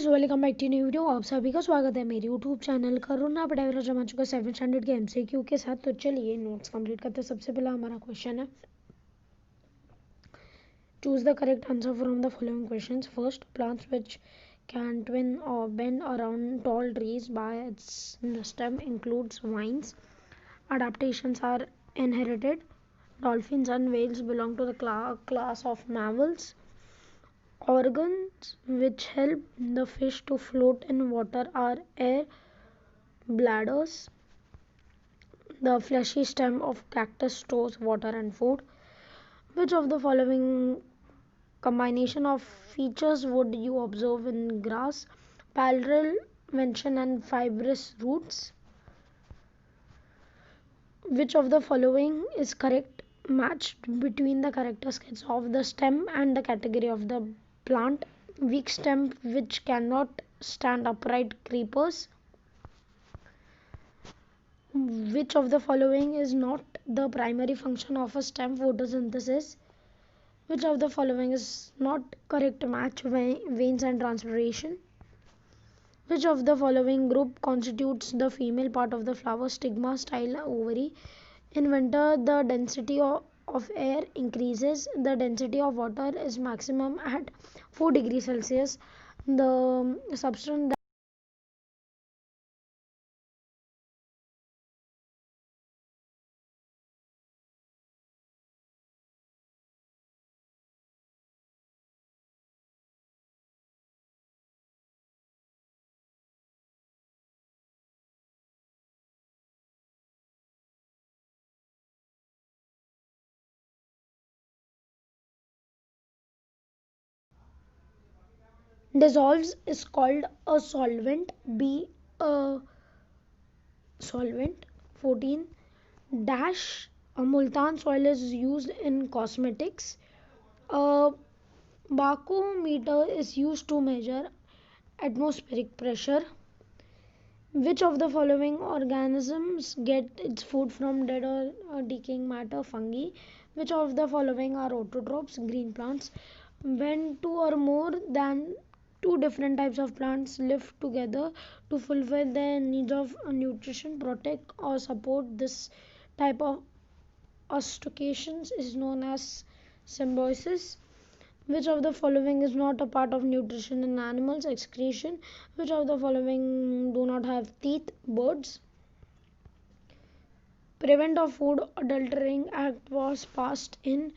Welcome back to new video. आप सभी का स्वागत है मेरे यूट्यूब चैनल करुणा पटेल जमा चुका 7 स्टैंडर्ड के एमसीक्यू के साथ। तो चलिए नोट्स कंप्लीट करते हैं। सबसे पहला हमारा क्वेश्चन है, choose the correct answer from the following questions. First, plants which can twine or bend around tall trees by its stem includes vines. Adaptations are inherited. Dolphins and whales belong to the class of mammals. Organs which help the fish to float in water are air bladders. The fleshy stem of cactus stores water and food. Which of the following combination of features would you observe in grass? Parallel vention and fibrous roots. Which of the following is correct matched between the characteristics of the stem and the category of the plant? Weak stem which cannot stand upright creepers. Which of the following is not the primary function of a stem? Photosynthesis. Which of the following is not correct match? Veins and transpiration. Which of the following group constitutes the female part of the flower? Stigma, style, ovary. In winter, the density of air increases. The density of water is maximum at 4 degrees Celsius. The substance dissolves is called a solvent. Be a solvent. 14. Dash, a multan soil is used in cosmetics. A barometer is used to measure atmospheric pressure. Which of the following organisms get its food from dead or decaying matter? Fungi. Which of the following are autotrophs? Green plants. When two or more than two different types of plants live together to fulfill their needs of nutrition, protect or support, this type of associations is known as symbiosis. Which of the following is not a part of nutrition in animals? Excretion. Which of the following do not have teeth? Birds. Prevent of Food Adulterating Act was passed in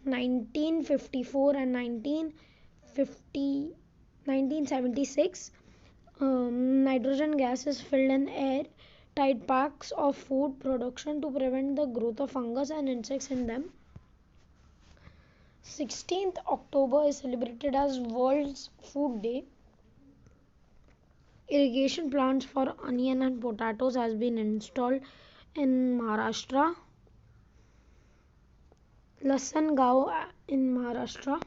1954 and 1976. Nitrogen gas is filled in air tight packs of food production to prevent the growth of fungus and insects in them. 16th October is celebrated as World's Food Day. Irrigation plants for onion and potatoes has been installed in Maharashtra. Lasangao in Maharashtra.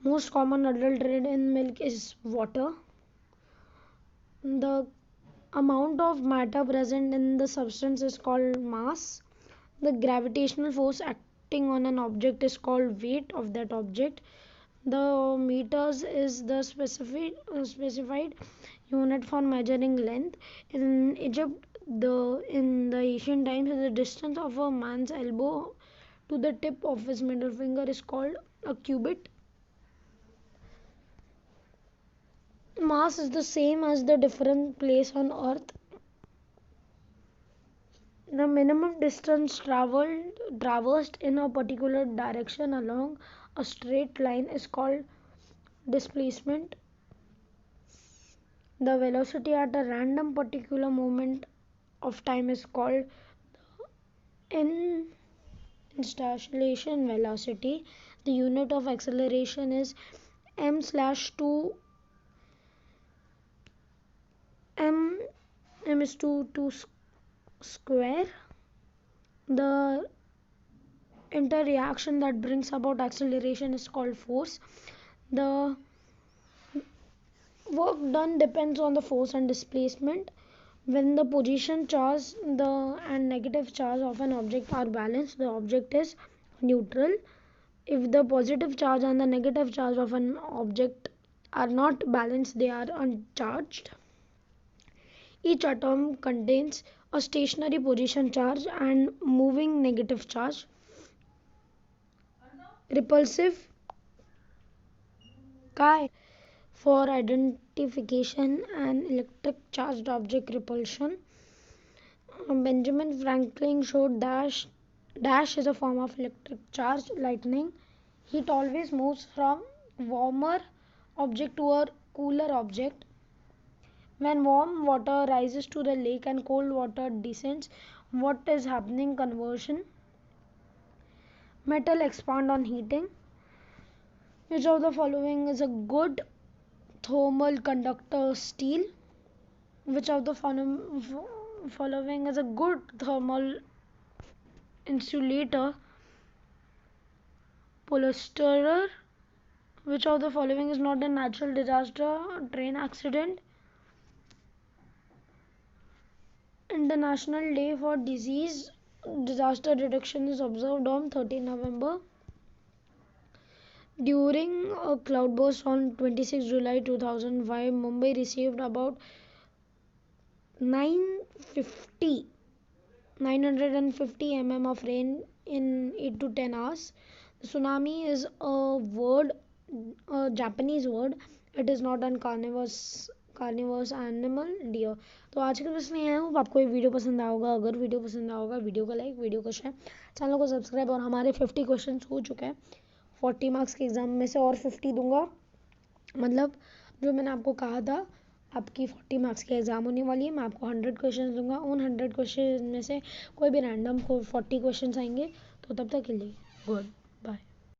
Most common adulterated in milk is water. The amount of matter present in the substance is called mass. The gravitational force acting on an object is called weight of that object. The meters is the specified unit for measuring length. In Egypt, in the ancient times, the distance of a man's elbow to the tip of his middle finger is called a cubit. Mass is the same as the different place on earth. The minimum distance traversed in a particular direction along a straight line is called displacement. The velocity at a random particular moment of time is called installation velocity. The unit of acceleration is m/2 m is to 2 square. The interreaction that brings about acceleration is called force. The work done depends on the force and displacement. When the position charge and negative charge of an object are balanced, the object is neutral. If the positive charge and the negative charge of an object are not balanced, they are uncharged. Each atom contains a stationary position charge and moving negative charge. Repulsive chi for identification and electric charged object repulsion. Benjamin Franklin showed dash is a form of electric charge lightning. Heat always moves from warmer object to a cooler object. When warm water rises to the lake and cold water descends, what is happening? Conversion. Metal expand on heating. Which of the following is a good thermal conductor? Steel. Which of the following is a good thermal insulator? Polyester. Which of the following is not a natural disaster? Train accident. International Day for Disease Disaster Reduction is observed on 13 November. During a cloudburst on 26 July 2005, Mumbai received about 950 mm of rain in 8 to 10 hours. Tsunami is a Japanese word. It is not an carnivorous animal, deer. तो आज के बस नहीं आया हूँ. आपको ये video पसंद आएगा. अगर वीडियो पसंद आएगा, वीडियो को लाइक, वीडियो को शेयर, चैनल को सब्सक्राइब. और हमारे 50 क्वेश्चन हो चुके हैं. 40 मार्क्स के एग्जाम में से और 50 दूंगा. मतलब जो मैंने आपको कहा था, आपकी 40 मार्क्स की एग्जाम होने वाली है. मैं आपको 100 क्वेश्चन दूंगा. उन 100 क्वेश्चन में से कोई भी रैंडम 40 क्वेश्चन आएंगे. तो तब तक के लिए गुड.